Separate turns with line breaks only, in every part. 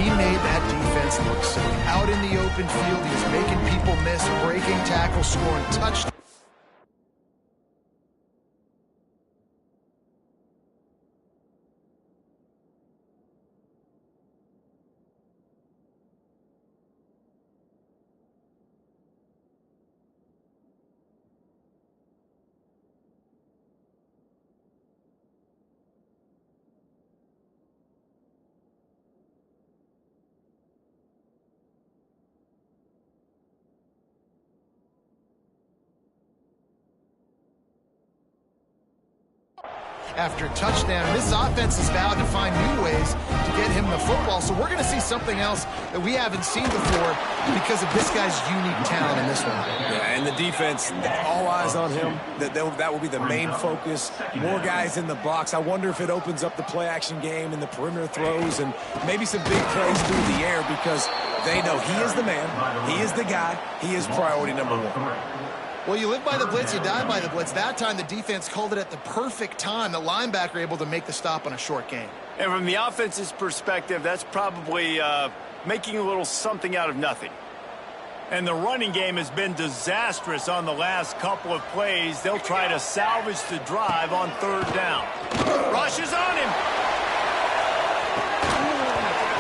He made that defense look silly. Out in the open field, he was making people miss, breaking tackles, scoring touchdowns. After a touchdown, this offense has vowed to find new ways to get him the football. So we're going to see something else that we haven't seen before because of this guy's unique talent in this one.
Yeah, and the defense, all eyes on him. That will be the main focus. More guys in the box. I wonder if it opens up the play-action game and the perimeter throws and maybe some big plays through the air because they know he is the man, he is the guy, he is priority number one.
Well, you live by the blitz, you die by the blitz. That time, the defense called it at the perfect time. The linebacker able to make the stop on a short game.
And from the offense's perspective, that's probably making a little something out of nothing. And the running game has been disastrous on the last couple of plays. They'll try to salvage the drive on third down. Rushes on him.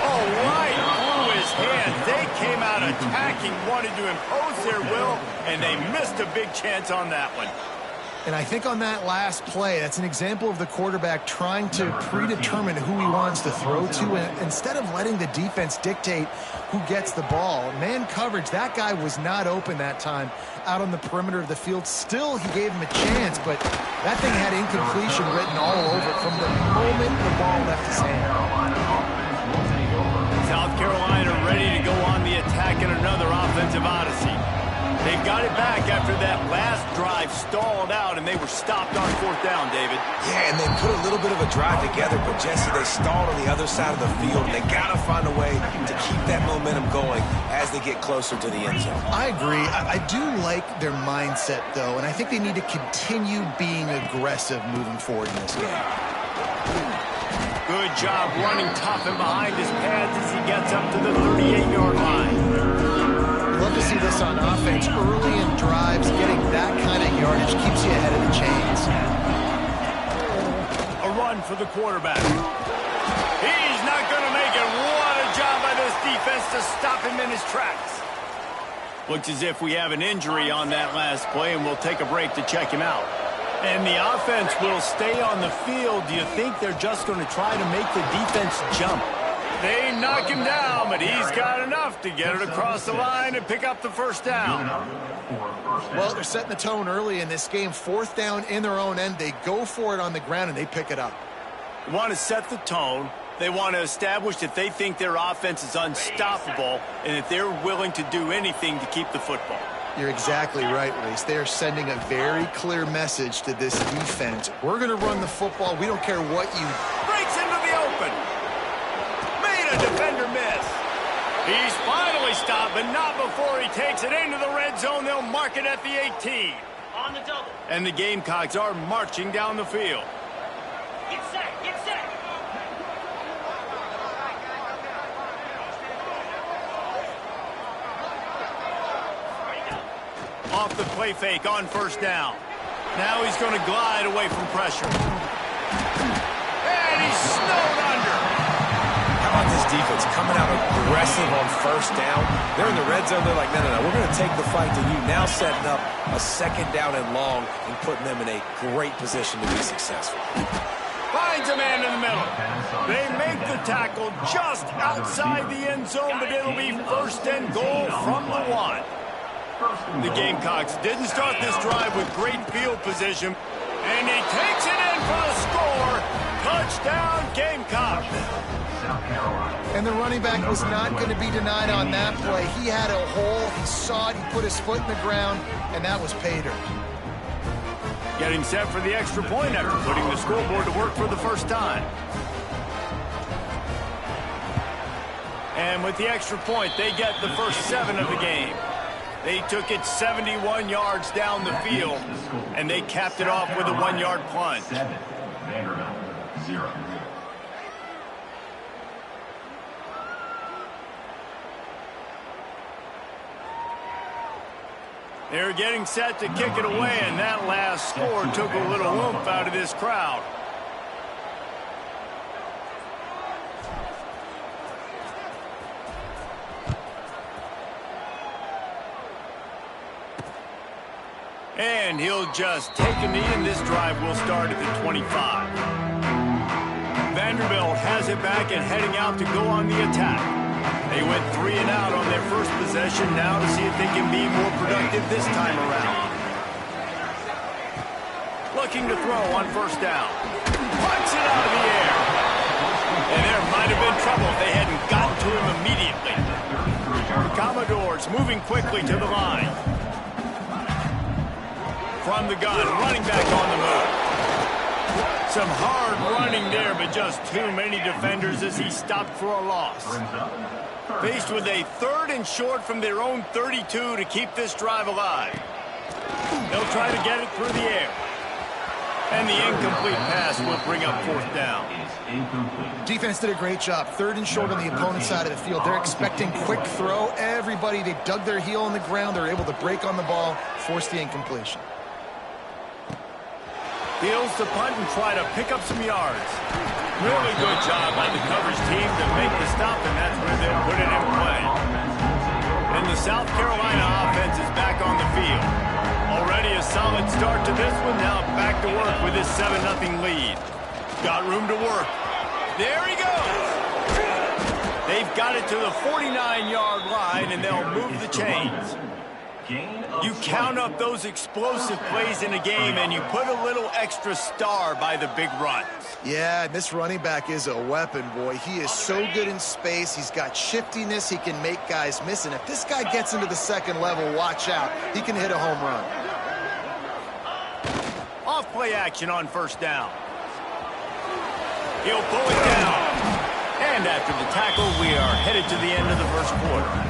Oh, right through his hand. They came out attacking, wanted to impose their will, and they missed a big chance on that one.
And I think on that last play, that's an example of the quarterback trying to predetermine who he wants to throw to, and instead of letting the defense dictate who gets the ball. Man coverage, that guy was not open that time out on the perimeter of the field. Still, he gave him a chance, but that thing had incompletion written all over it from the moment the ball left his hand.
South Carolina ready to go on the attack in another offensive odyssey. They've got it back after that last drive stalled out, and they were stopped on fourth down, David.
Yeah, and they put a little bit of a drive together, but, Jesse, they stalled on the other side of the field, and they got to find a way to keep that momentum going as they get closer to the end zone.
I agree. I do like their mindset, though, and I think they need to continue being aggressive moving forward in this game.
Good job running tough and behind his pads as he gets up to the 38-yard line.
Love to see this on offense. Early in drives, getting that kind of yardage keeps you ahead of the chains.
A run for the quarterback. He's not going to make it. What a job by this defense to stop him in his tracks. Looks as if we have an injury on that last play, and we'll take a break to check him out. And the offense will stay on the field. Do you think they're just going to try to make the defense jump? They knock him down, but he's got enough to get it across the line and pick up the first down.
Well, they're setting the tone early in this game. Fourth down in their own end. They go for it on the ground, and they pick it up.
They want to set the tone. They want to establish that they think their offense is unstoppable and that they're willing to do anything to keep the football.
You're exactly right, Reese. They are sending a very clear message to this defense. We're going to run the football. We don't care what you...
Breaks into the open. Made a defender miss. He's finally stopped, but not before he takes it into the red zone. They'll mark it at the 18.
On the double.
And the Gamecocks are marching down the field.
Get set, get set.
Off the play fake on first down. Now he's going to glide away from pressure. And he's snowed under.
How about this defense coming out aggressive on first down? They're in the red zone. They're like, no, we're going to take the fight to you. Now setting up a second down and long and putting them in a great position to be successful.
Finds a man in the middle. They make the tackle just outside the end zone, but it'll be first and goal from the 1. The Gamecocks didn't start this drive with great field position, and he takes it in for the score. Touchdown, Gamecocks.
And the running back was not going to be denied on that play. He had a hole, he saw it, he put his foot in the ground, and that was pay dirt.
Getting set for the extra point after putting the scoreboard to work for the first time. And with the extra point, they get the first 7 of the game. They took it 71 yards down the field, and they capped it off with a 1-yard plunge.
Vanderbilt, 0.
They're getting set to kick it away, and that last score took a little oomph out of this crowd. And he'll just take a knee, and this drive will start at the 25. Vanderbilt has it back and heading out to go on the attack. They went 3 and out on their first possession, now to see if they can be more productive this time around. Looking to throw on first down. Punts it out of the air. And there might have been trouble if they hadn't gotten to him immediately. The Commodores moving quickly to the line. From the gun, running back on the move. Some hard running there, but just too many defenders as he stopped for a loss. Faced with a 3rd and short from their own 32 to keep this drive alive. They'll try to get it through the air. And the incomplete pass will bring up 4th down.
Defense did a great job. 3rd and short on the opponent's side of the field. They're expecting quick throw. Everybody, they dug their heel on the ground. They're able to break on the ball, force the incompletion.
Deals to punt and try to pick up some yards. Really good job by the coverage team to make the stop, and that's where they'll put it in play. And the South Carolina offense is back on the field. Already a solid start to this one. Now back to work with this 7-0 lead. Got room to work. There he goes. They've got it to the 49-yard line, and they'll move the chains. You count up those explosive plays in a game, and you put a little extra star by the big runs.
Yeah, this running back is a weapon, boy. He is so good in space. He's got shiftiness. He can make guys miss. And if this guy gets into the 2nd level, watch out. He can hit a home run.
Off play action on first down. He'll pull it down. And after the tackle, we are headed to the end of the first quarter.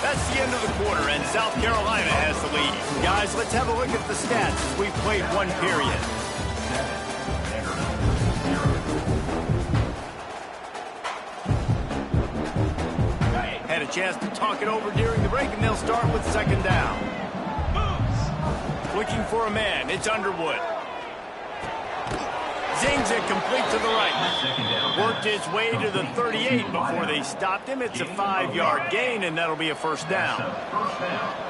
That's the end of the quarter, and South Carolina has the lead. Guys, let's have a look at the stats as we've played 1 period. Had a chance to talk it over during the break, and they'll start with 2nd down. Looking for a man. It's Underwood. Zings it complete to the right. Worked his way to the 38 before they stopped him. It's a 5-yard gain, and that'll be a first down.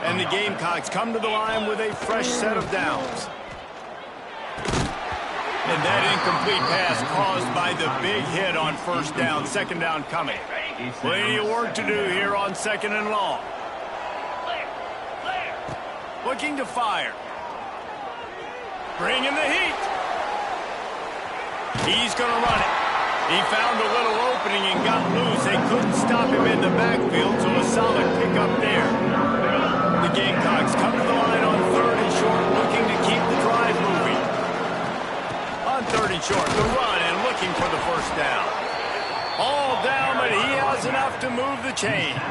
And the Gamecocks come to the line with a fresh set of downs. And that incomplete pass caused by the big hit on first down. 2nd down coming. Plenty of work to do here on 2nd and long. Looking to fire. Bring in the heat. He's going to run it. He found a little opening and got loose. They couldn't stop him in the backfield, so a solid pickup there. The Gamecocks come to the line on 3rd and short, looking to keep the drive moving. On 3rd and short, the run and looking for the first down. All down, but he has enough to move the chains.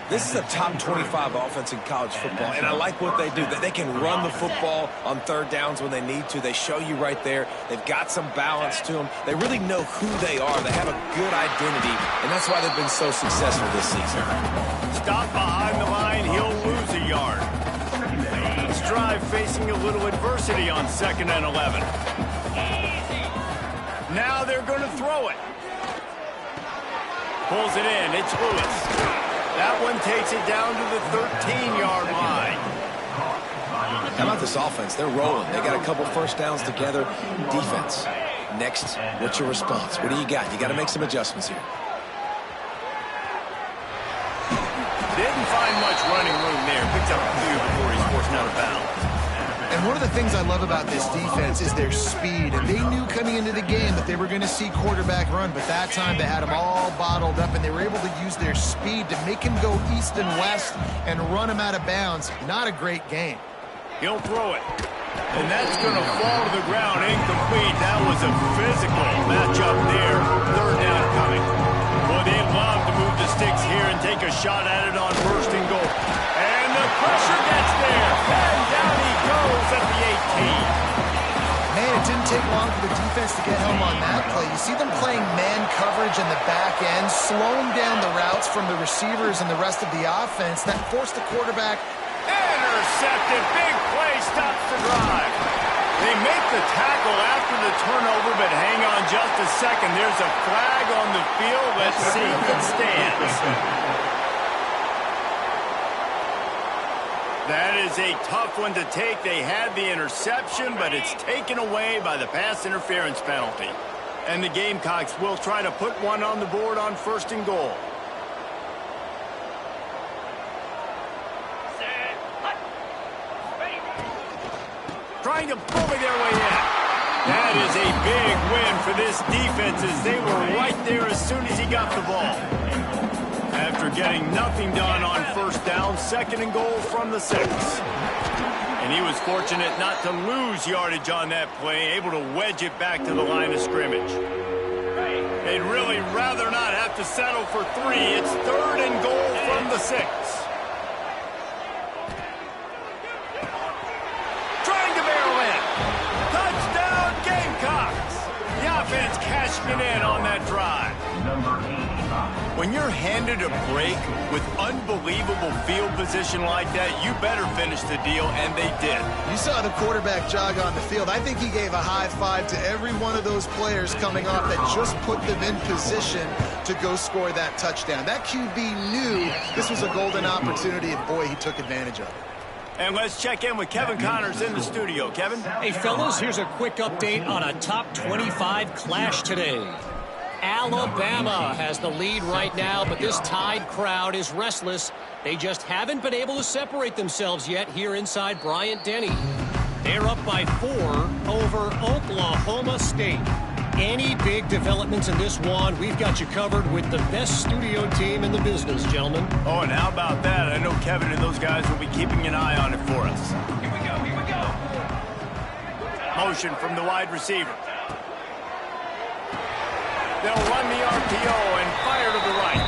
This is a top 25 offense in college football, and I like what they do. They can run the football on 3rd downs when they need to. They show you right there. They've got some balance to them. They really know who they are. They have a good identity, and that's why they've been so successful this season.
Stop behind the line. He'll lose a yard. This drive facing a little adversity on 2nd and 11. Now they're going to throw it. Pulls it in. It's Lewis. That one takes it down to the 13-yard line.
How about this offense? They're rolling. They got a couple first downs together. Defense. Next, what's your response? What do you got? You got to make some adjustments here.
Didn't find much running room there. Picked up a few before he's forced out of bounds.
And one of the things I love about this defense is their speed. And they knew coming into the game that they were going to see quarterback run, but that time they had him all bottled up, and they were able to use their speed to make him go east and west and run him out of bounds. Not a great game.
He'll throw it. And that's going to fall to the ground incomplete. That was a physical matchup there. 3rd down coming. Boy, they'd love to move the sticks here and take a shot at it on 1st and goal. And the pressure gets there. And down he goes at the 18.
Man, it didn't didn't take long for the defense to get home on that play. You see them playing man coverage in the back end, slowing down the routes from the receivers and the rest of the offense. That forced the quarterback.
Intercepted. Big play stops the drive. They make the tackle after the turnover, but hang on just a second. There's a flag on the field. Let's see if it stands. That is a tough one to take. They had the interception, but it's taken away by the pass interference penalty. And the Gamecocks will try to put one on the board on 1st and goal. Trying to bully their way in. That is a big win for this defense as they were right there as soon as he got the ball. After getting nothing done on 1st down, 2nd and goal from the 6. And he was fortunate not to lose yardage on that play, able to wedge it back to the line of scrimmage. They'd really rather not have to settle for 3. It's 3rd and goal from the 6. Offense cashing it in on that drive. When you're handed a break with unbelievable field position like that, you better finish the deal, and they did.
You saw the quarterback jog on the field. I think he gave a high five to every one of those players coming off that just put them in position to go score that touchdown. That QB knew this was a golden opportunity, and boy, he took advantage of it.
And let's check in with Kevin Connors in the studio. Kevin?
Hey, fellas, here's a quick update on a top 25 clash today. Alabama has the lead right now, but this Tide crowd is restless. They just haven't been able to separate themselves yet here inside Bryant-Denny. They're up by 4 over Oklahoma State. Any big developments in this one, we've got you covered with the best studio team in the business, gentlemen.
Oh, and how about that? I know Kevin and those guys will be keeping an eye on it for us.
Here we go, here we go.
Motion from the wide receiver. They'll run the RPO and fire to the right.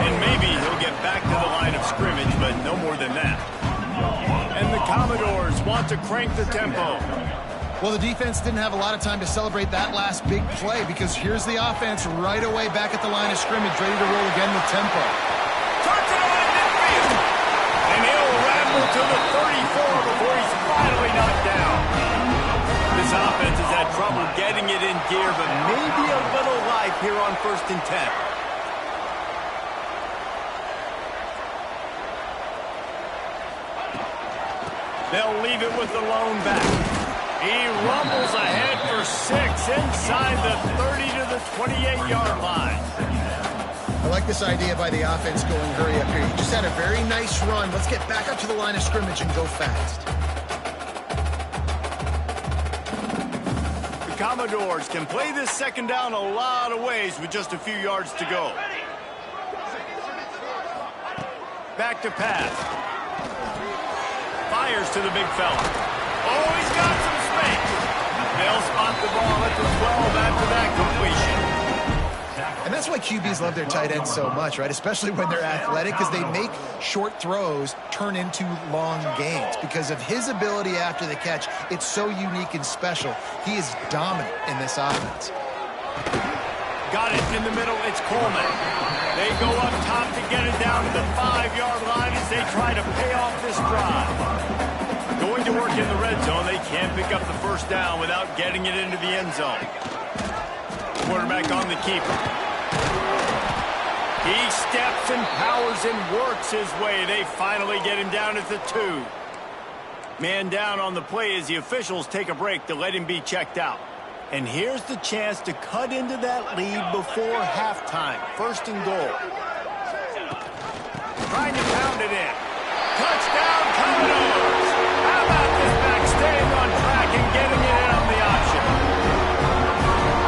And maybe he'll get back to the line of scrimmage, but no more than that. And the Commodores want to crank the tempo.
Well, the defense didn't have a lot of time to celebrate that last big play because here's the offense right away back at the line of scrimmage, ready to roll again with tempo.
Touchdown midfield. And he'll ramble to the 34 before he's finally knocked down. This offense has had trouble getting it in gear, but maybe a little life here on 1st and 10. They'll leave it with the lone back. He rumbles ahead for 6 inside the 30 to the 28-yard line.
I like this idea by the offense going hurry up here. You just had a very nice run. Let's get back up to the line of scrimmage and go fast.
The Commodores can play this 2nd down a lot of ways with just a few yards to go. Back to pass. Fires to the big fella. Oh, he's got some space. They'll spot the ball at the 12 after that completion.
And that's why QBs love their tight ends so much, right? Especially when they're athletic, because they make short throws turn into long gains. Because of his ability after the catch, it's so unique and special. He is dominant in this offense.
Got it in the middle. It's Coleman. They go up top to get it down to the 5-yard line as they try to pay off this drive. Going to work in the red zone. They can't pick up the 1st down without getting it into the end zone. Quarterback on the keeper. He steps and powers and works his way. They finally get him down at the 2. Man down on the play as the officials take a break to let him be checked out. And here's the chance to cut into that lead before halftime. 1st and goal. Trying to pound it in. Touchdown, Commodores! How about this back staying on track and getting it in on the option?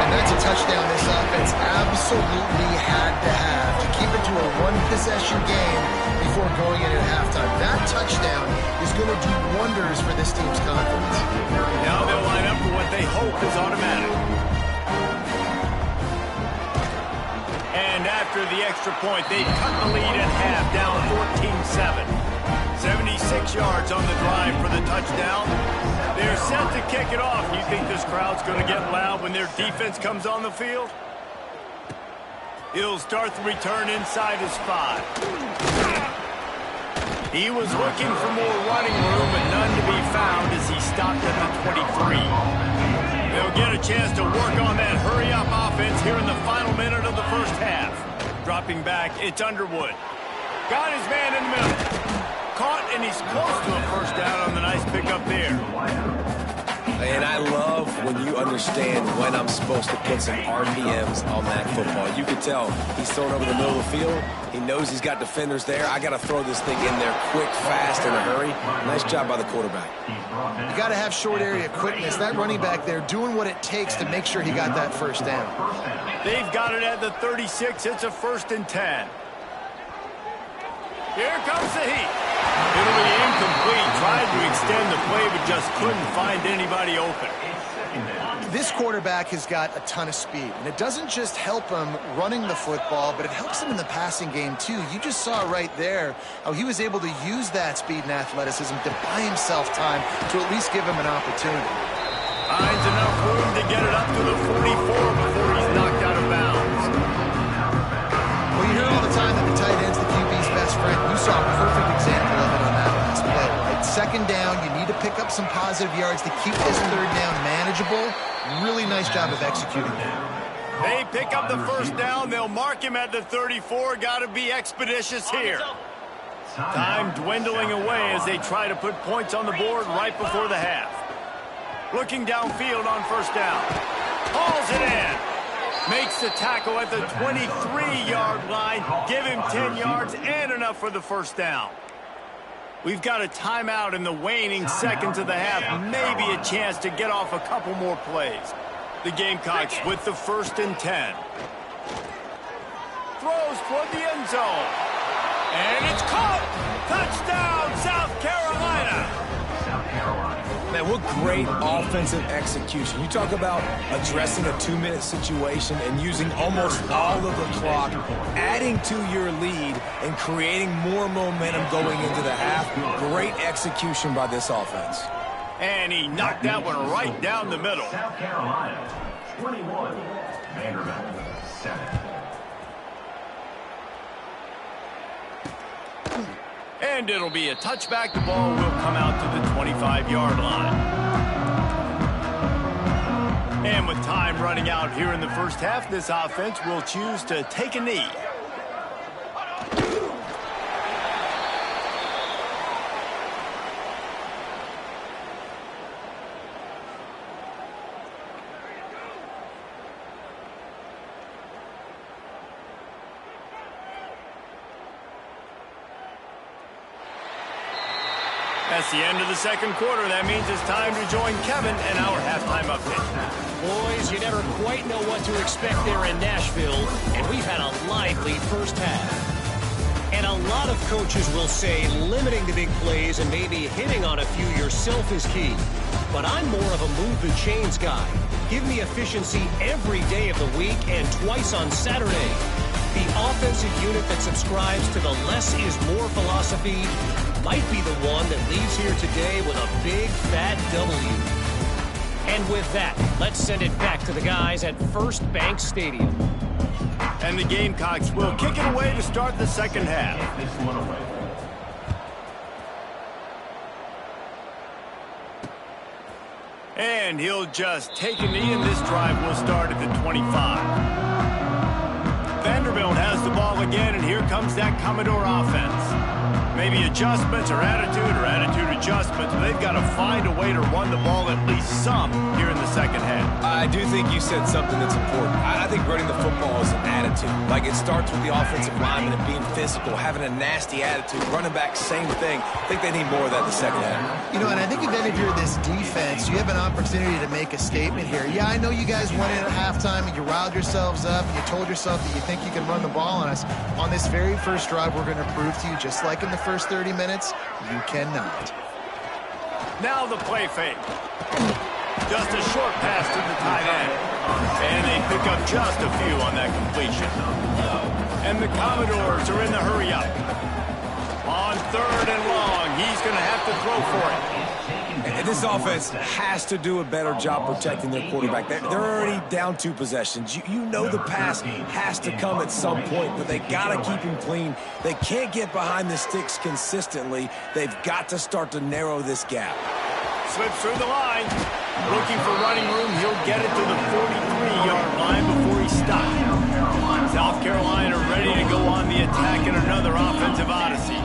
And that's a touchdown this offense absolutely had to have to keep it to a 1-possession game before going in at halftime. That touchdown is going to do wonders for this team's confidence.
Now they'll line up for what they hope is automatic. And after the extra point, they cut the lead at half, down 14-7. 76 yards on the drive for the touchdown. They're set to kick it off. You think this crowd's going to get loud when their defense comes on the field? He'll start the return inside his 5. He was looking for more running room, but none to be found as he stopped at the 23. They'll get a chance to work on that hurry-up offense here in the final minute of the first half. Dropping back, it's Underwood. Got his man in the middle. Caught, and he's close to a first down on the nice pickup there.
And I love when you understand when I'm supposed to put some RPMs on that football. You can tell he's throwing over the middle of the field. He knows he's got defenders there. I got to throw this thing in there quick, fast, in a hurry. Nice job by the quarterback.
You got to have short area quickness. That running back there doing what it takes to make sure he got that first down.
They've got it at the 36. It's a 1st and 10. Here comes the heat. It'll be incomplete. Tried to extend the play, but just couldn't find anybody open.
This quarterback has got a ton of speed, and it doesn't just help him running the football, but it helps him in the passing game, too. You just saw right there how he was able to use that speed and athleticism to buy himself time to at least give him an opportunity.
Finds enough room to get it up to the 44 before he's knocked out of bounds.
Well, you hear all the time that the tight end's the QB's best friend. You saw a perfect example of it on that last play, right? 2nd down, you need to pick up some positive yards to keep this 3rd down manageable. Really nice job of executing that.
They pick up the first down. They'll mark him at the 34. Got to be expeditious here. Time dwindling away as they try to put points on the board right before the half. Looking downfield on first down. Hauls it in. Makes the tackle at the 23-yard line. Give him 10 yards and enough for the first down. We've got a timeout in the waning seconds of the half. Maybe a chance to get off a couple more plays. The Gamecocks with the 1st and 10. Throws toward the end zone. And it's caught. Touchdown, South Carolina.
Man, what great offensive execution. You talk about addressing a 2-minute situation and using almost all of the clock, adding to your lead and creating more momentum going into the half. Great execution by this offense.
And he knocked that one right down the middle.
South Carolina, 21. Vanderbilt, 7.
And it'll be a touchback. The ball will come out to the 25-yard line. And with time running out here in the first half, this offense will choose to take a knee. That's the end of the 2nd quarter. That means it's time to join Kevin and our halftime update.
Boys, you never quite know what to expect there in Nashville, and we've had a lively first half. And a lot of coaches will say limiting the big plays and maybe hitting on a few yourself is key. But I'm more of a move the chains guy. Give me efficiency every day of the week and twice on Saturday. The offensive unit that subscribes to the less is more philosophy might be the one that leaves here today with a big, fat W. And with that, let's send it back to the guys at First Bank Stadium.
And the Gamecocks will kick it away to start the second half. And he'll just take a knee, and this drive will start at the 25. Vanderbilt has the ball again, and here comes that Commodore offense. Maybe adjustments or attitude adjustments, but they've got to find a way to run the ball at least some here in the second half.
I do think you said something that's important. I think running the football is an attitude. Like, it starts with the offensive lineman and being physical, having a nasty attitude. Running back, same thing. I think they need more of that in the second half.
You know, and I think if you're this defense, you have an opportunity to make a statement here. Yeah, I know you guys went in at halftime and you riled yourselves up and you told yourself that you think you can run the ball on us. On this very first drive, we're going to prove to you, just like in the first 30 minutes, you cannot.
Now the play fake. Just a short pass to the tight end. And they pick up just a few on that completion. And the Commodores are in the hurry up. On 3rd and long, he's going to have to throw for it.
And This offense has to do a better job protecting their quarterback. They're already down 2 possessions. You know the pass has to come at some point, but they got to keep him clean. They can't get behind the sticks consistently. They've got to start to narrow this gap.
Slips through the line. Looking for running room. He'll get it to the 43-yard line before he stops. South Carolina ready to go on the attack in another offensive odyssey.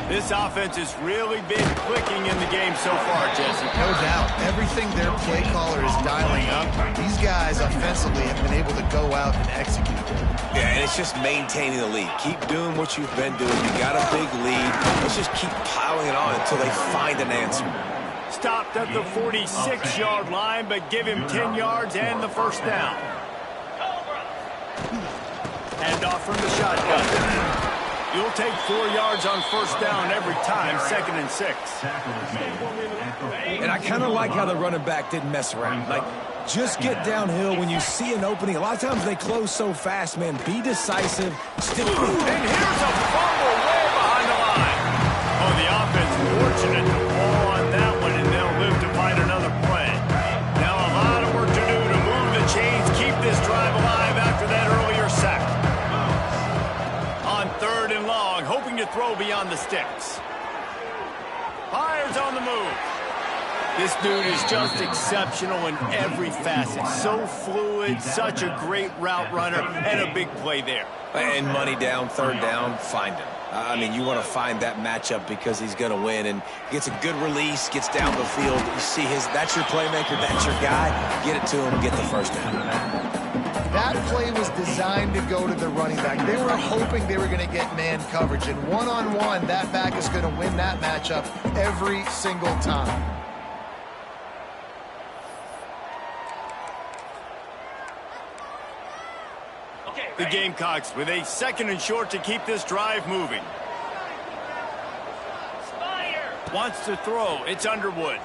This offense has really been clicking in the game so far, Jesse.
No doubt. Everything their play caller is dialing up, these guys offensively have been able to go out and execute.
Yeah, and it's just maintaining the lead. Keep doing what you've been doing. You got a big lead. Let's just keep piling it on until they find an answer.
Stopped at the 46-yard line, but give him 10 yards and the first down. Hand off from the shotgun. You'll take 4 yards on first down every time, 2nd and 6.
And I kind of like how the running back didn't mess around. Like, just get downhill when you see an opening. A lot of times they close so fast, man. Be decisive. Stick with it.
And here's a fumble way behind the line. Oh, the offense fortunate to fall on that one, and they'll live to find another play. Now a lot of work to do to move the chains, keep this drive alive after that earlier sack. On 3rd and long, hoping to throw beyond the sticks. Fires on the move. This dude is just exceptional in every facet. So fluid, such a great route runner, and a big play there.
And money down, 3rd down, find him. I mean, you want to find that matchup because he's going to win, and gets a good release, gets down the field. You see that's your playmaker, that's your guy. Get it to him, get the first down.
That play was designed to go to the running back. They were hoping they were going to get man coverage, and one-on-one, that back is going to win that matchup every single time.
The Gamecocks with a 2nd and short to keep this drive moving. Wants to throw. It's Underwood.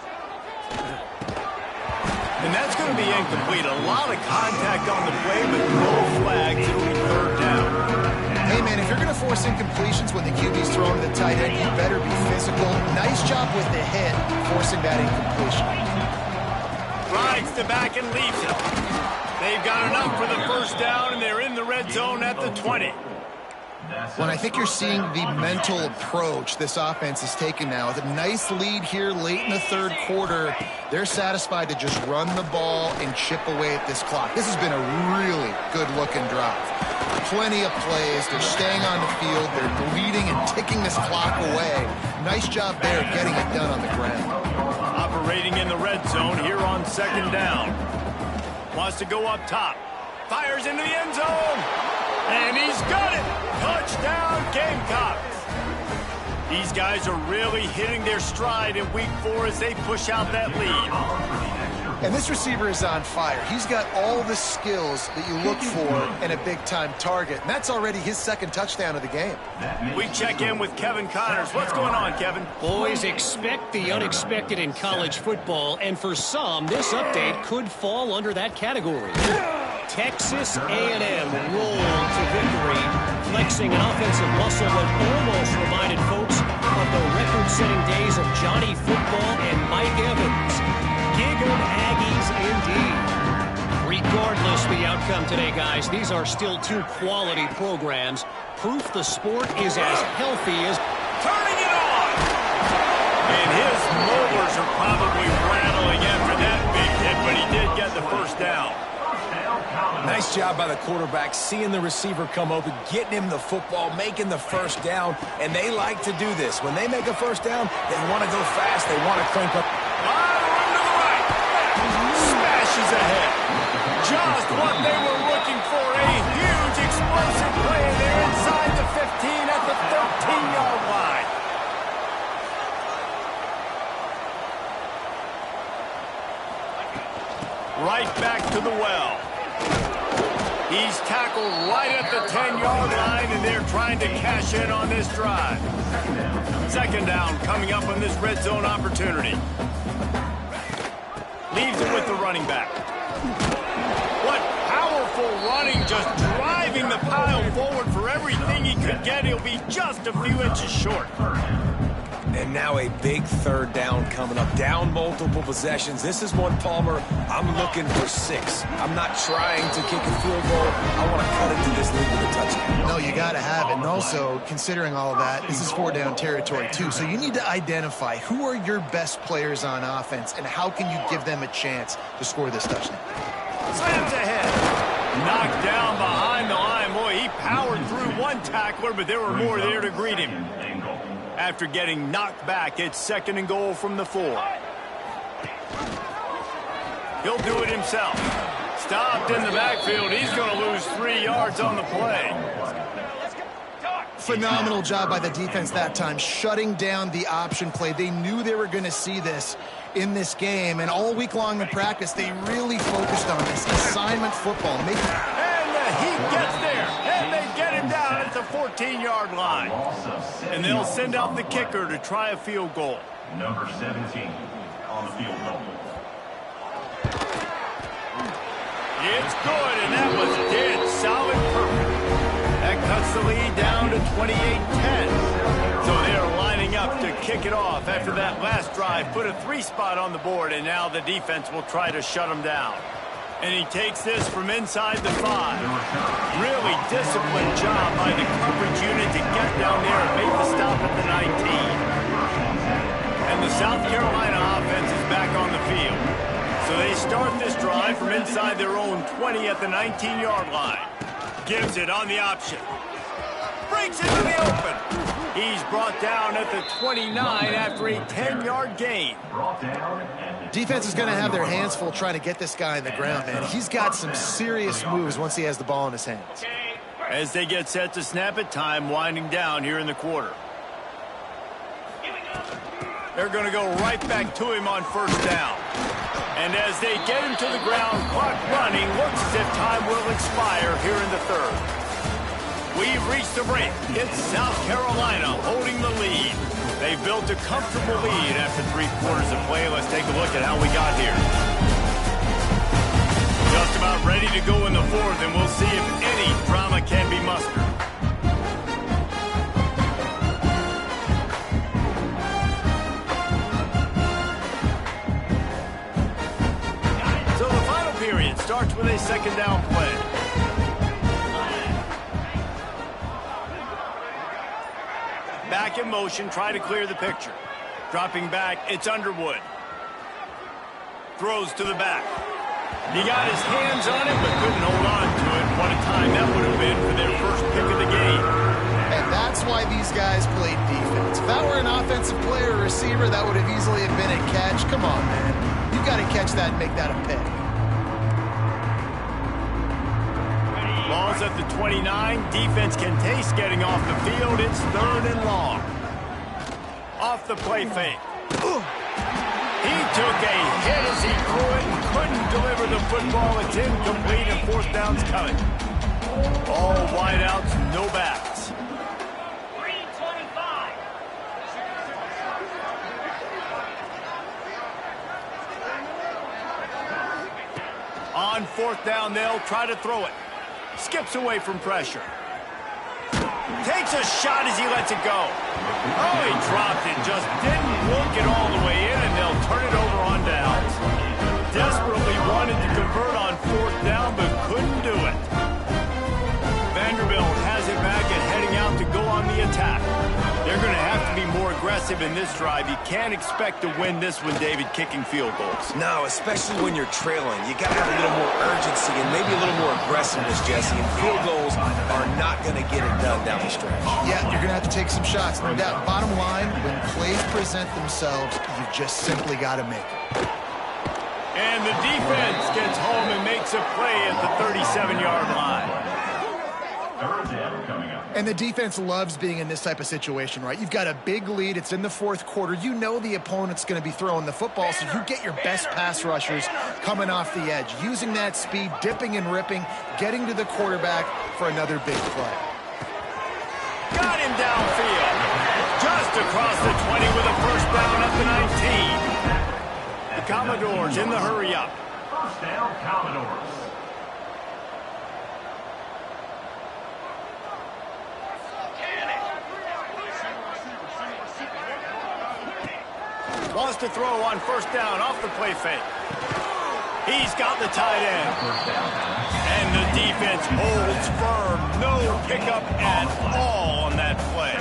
And that's going to be incomplete. A lot of contact on the play, but no flags. It'll be 3rd down.
Hey, man, if you're going to force incompletions when the QB's throwing to the tight end, you better be physical. Nice job with the hit, forcing that incompletion.
Rides the back and leaves it. They've got enough for the first down, and they're in the red zone at the 20.
When I think you're seeing the mental approach this offense is taking now, with a nice lead here late in the 3rd quarter, they're satisfied to just run the ball and chip away at this clock. This has been a really good-looking drive. Plenty of plays. They're staying on the field. They're bleeding and ticking this clock away. Nice job there getting it done on the ground.
Operating in the red zone here on 2nd down. Wants to go up top. Fires into the end zone. And he's got it. Touchdown, Gamecocks. These guys are really hitting their stride in week 4 as they push out that lead.
And this receiver is on fire. He's got all the skills that you look for in a big-time target. And that's already his 2nd touchdown of the game.
We check in with Kevin Connors. What's going on, Kevin?
Boys, expect the unexpected in college football, and for some, this update could fall under that category. Texas A&M rolled to victory, flexing an offensive muscle that almost reminded folks of the record-setting days of Johnny Football and Mike Evans. Gig 'em Aggies indeed. Regardless the outcome today, guys, these are still 2 quality programs. Proof the sport is as healthy as...
Turning it on! And his molars are probably rattling after that big hit, but he did get the first down.
Nice job by the quarterback, seeing the receiver come open, getting him the football, making the first down, and they like to do this. When they make a first down, they want to go fast, they want to crank up.
Run to the right. Smashes ahead. Just what they were looking for, a huge explosive play, and they're inside the 15 at the 13-yard line. Right back to the well. He's tackled right at the 10-yard line, and they're trying to cash in on this drive. 2nd down coming up on this red zone opportunity. Leaves it with the running back. What powerful running, just driving the pile forward for everything he could get. He'll be just a few inches short.
And now a big third down coming up. Down multiple possessions. This is one, Palmer, I'm looking for 6. I'm not trying to kick a field goal. I want to cut into this lead with a touchdown.
No, you got to have it. And also, considering all of that, this is 4-down territory, too. So you need to identify who are your best players on offense and how can you give them a chance to score this touchdown.
Slams ahead. Knocked down behind the line. Boy, he powered through one tackler, but there were more there to greet him. After getting knocked back, it's 2nd and goal from the 4. He'll do it himself. Stopped in the backfield. He's going to lose 3 yards on the play.
Phenomenal job by the defense that time, shutting down the option play. They knew they were going to see this in this game, and all week long in practice, they really focused on this assignment football.
And the heat gets there, and they get him down at the 14-yard line. And they'll send out the kicker to try a field goal.
Number 17 on the field goal.
It's good, and that was dead solid perfect. That cuts the lead down to 28-10. So they're lining up to kick it off after that last drive. Put a 3 spot on the board, and now the defense will try to shut them down. And he takes this from inside the 5. Really disciplined job by the coverage unit to get down there and make the stop at the 19. And the South Carolina offense is back on the field. So they start this drive from inside their own 20 at the 19-yard line. Gives it on the option. Breaks into the open. He's brought down at the 29 after a 10-yard gain.
Defense is going to have their hands full trying to get this guy in the ground, man. He's got some serious moves once he has the ball in his hands.
As they get set to snap it, time winding down here in the quarter. They're going to go right back to him on 1st down. And as they get him to the ground, clock running, looks as if time will expire here in the 3rd. We've reached the break. It's South Carolina holding the lead. They built a comfortable lead after 3 quarters of play. Let's take a look at how we got here. Just about ready to go in the 4th, and we'll see if any drama can be mustered. So the final period starts with a 2nd down play. Back in motion, try to clear the picture. Dropping back, it's Underwood. Throws to the back. He got his hands on it, but couldn't hold on to it. What a time that would have been for their first pick of the game.
And that's why these guys played defense. If that were an offensive player or receiver, that would have easily have been a catch. Come on, man. You got to catch that and make that a pick.
Ball's at the 29. Defense can taste getting off the field. It's 3rd and long. Off the play fake. He took a hit as he threw it and couldn't deliver the football. It's incomplete and 4th down's coming. All wideouts, no backs.
3:25.
On 4th down, they'll try to throw it. Skips away from pressure. Takes a shot as he lets it go. Oh, he dropped it. Just didn't work it all the way in, and they'll turn it over on downs. Desperately wanted to convert on 4th down, but couldn't do it. Vanderbilt has it back and heading out to go on the attack. They're going to have to be more aggressive in this drive. You can't expect to win this one, David, kicking field goals.
No, especially when you're trailing. You got to have a little more urgency and maybe a little more aggressiveness, Jesse. And field goals are not going to get it done down the stretch.
Yeah, you're going to have to take some shots, no doubt. Bottom line, when plays present themselves, you just simply got to make them.
And the defense gets home and makes a play at the 37-yard line.
And the defense loves being in this type of situation, right? You've got a big lead. It's in the 4th quarter. You know the opponent's going to be throwing the football, so you get your best pass rushers coming off the edge, using that speed, dipping and ripping, getting to the quarterback for another big play.
Got him downfield. Just across the 20 with a 1st down at the 19. The Commodores in the hurry-up.
1st down, Commodores.
to throw on first down off the play fake. He's got the tight end. And the defense holds firm. No pickup at all on that play.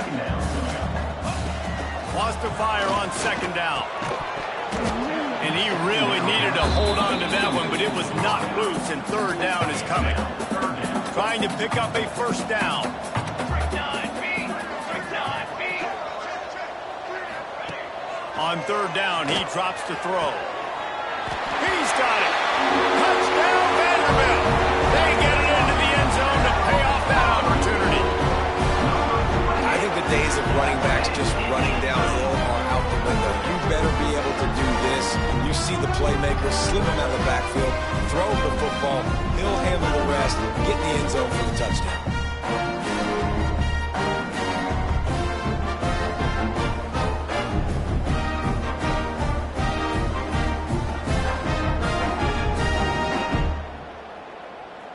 Lost to fire on second down. And he really needed to hold on to that one, but it was not loose, and third down is coming. Trying to pick up a first down. On third down, he drops to throw. He's got it. Touchdown, Vanderbilt. They get it into the end zone to pay off that opportunity.
I think the days of running backs just running downhill are out the window. You better be able to do this. You see the playmaker, slip him out of the backfield, throw him the football, he'll handle the rest, get in the end zone for the touchdown.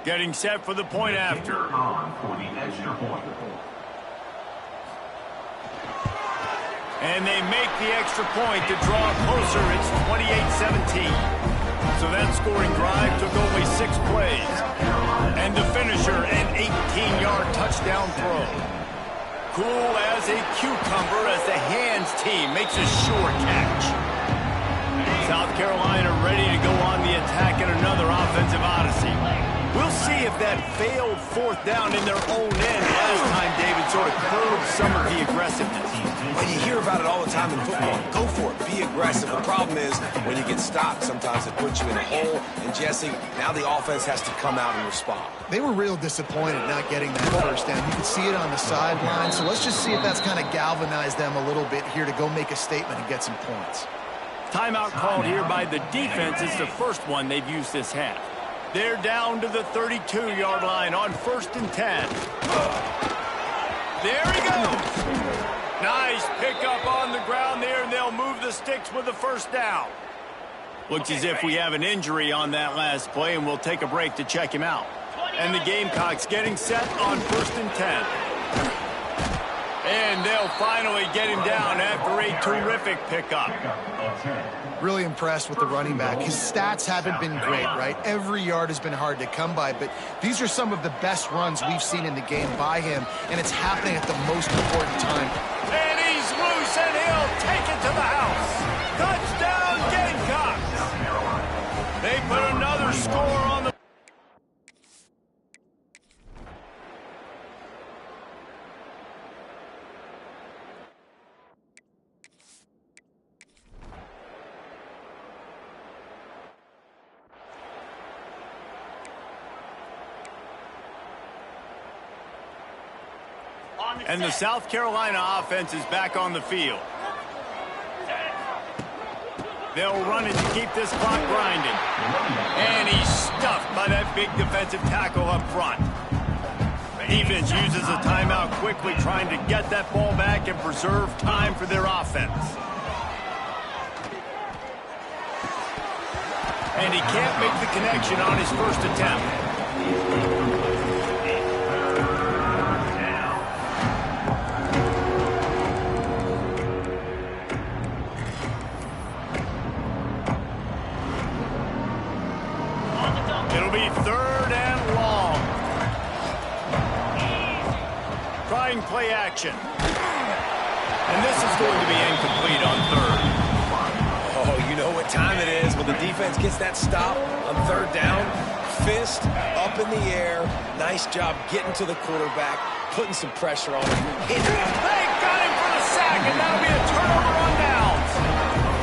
Getting set for the point after.
For the extra point.
And they make the extra point to draw closer. It's 28-17. So that scoring drive took only 6 plays. And the finisher, an 18-yard touchdown throw. Cool as a cucumber as the hands team makes a sure catch. South Carolina ready to go on the attack in another offensive odyssey. We'll see if that failed fourth down in their own end last time, David, sort of curbed some of the aggressiveness.
And you hear about it all the time in football. Go for it. Be aggressive. The problem is when you get stopped, sometimes it puts you in a hole. And, Jesse, now the offense has to come out and respond.
They were real disappointed not getting that first down. You could see it on the sideline. So let's just see if that's kind of galvanized them a little bit here to go make a statement and get some points.
Timeout called here by the defense. It's the first one they've used this half. They're down to the 32-yard line on 1st and 10. There he goes. Nice pickup on the ground there, and they'll move the sticks with the first down. Looks as if we have an injury on that last play, and we'll take a break to check him out. And the Gamecocks getting set on 1st and 10. And they'll finally get him down after a terrific pickup.
Really impressed with the running back. His stats haven't been great, right? Every yard has been hard to come by, but these are some of the best runs we've seen in the game by him, and it's happening at the most important time.
And he's loose, and he'll take it to the house. Touchdown, Gamecocks. They put another score on the... And the South Carolina offense is back on the field. They'll run it to keep this clock grinding. And he's stuffed by that big defensive tackle up front. The defense uses a timeout quickly, trying to get that ball back and preserve time for their offense. And he can't make the connection on his first attempt. It'll be 3rd and long. Trying play action. And this is going to be incomplete on 3rd.
Oh, you know what time it is when the defense gets that stop on 3rd down. Fist up in the air. Nice job getting to the quarterback, putting some pressure on him.
They got him for the sack, and that'll be a turnover on downs.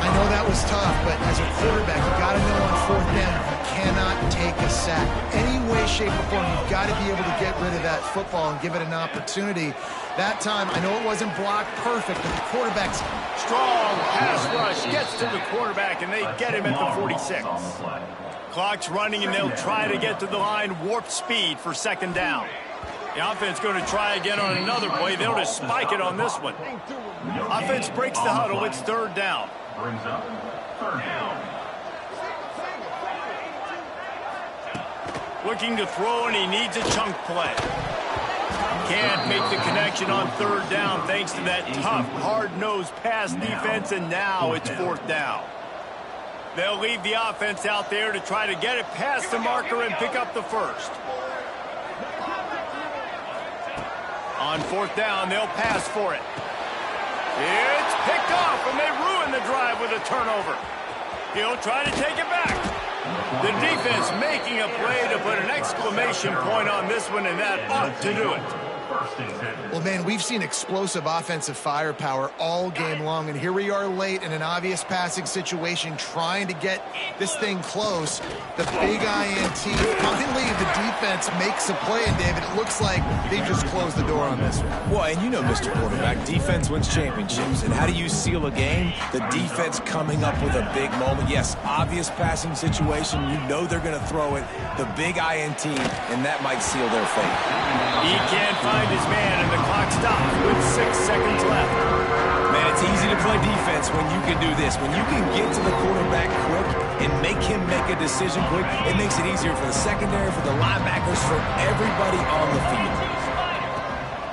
I know that was tough, but as a quarterback, you got to know on 4th down, you cannot take a sack. Any way, shape, or form, you've got to be able to get rid of that football and give it an opportunity. That time, I know it wasn't blocked perfect, but the quarterback's...
Strong pass rush gets to the quarterback, and they get him at the 46. Clock's running, and they'll try to get to the line, warp speed for 2nd down. The offense going to try again on another play. They'll just spike it on this one. Offense breaks the huddle. It's 3rd down.
Brings up 3rd down.
Looking to throw, and he needs a chunk play. Can't make the connection on third down thanks to that tough, hard-nosed pass defense, and now it's fourth down. They'll leave the offense out there to try to get it past the marker and pick up the first. On fourth down, they'll pass for it. It's picked off, and they ruin the drive with a turnover. He'll try to take it back. The defense making a play to put an exclamation point on this one, and that ought to do it.
Well, man, we've seen explosive offensive firepower all game long, and here we are late in an obvious passing situation trying to get this thing close. The big INT, finally the defense makes a play, and David, it looks like they just closed the door on this one.
Well, and you know, Mr. Quarterback, defense wins championships. And how do you seal a game? The defense coming up with a big moment. Yes, obvious passing situation. You know they're going to throw it. The big INT, and that might seal their fate.
He can't find his man, and the clock stops with 6 seconds left.
Man, it's easy to play defense when you can do this. When you can get to the quarterback quick and make him make a decision quick, it makes it easier for the secondary, for the linebackers, for everybody on the field.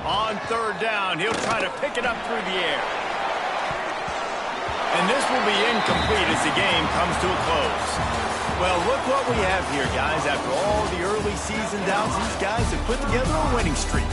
On third down, he'll try to pick it up through the air. And this will be incomplete as the game comes to a close. Well, look what we have here, guys. After all the early season doubts, these guys have put together a winning streak.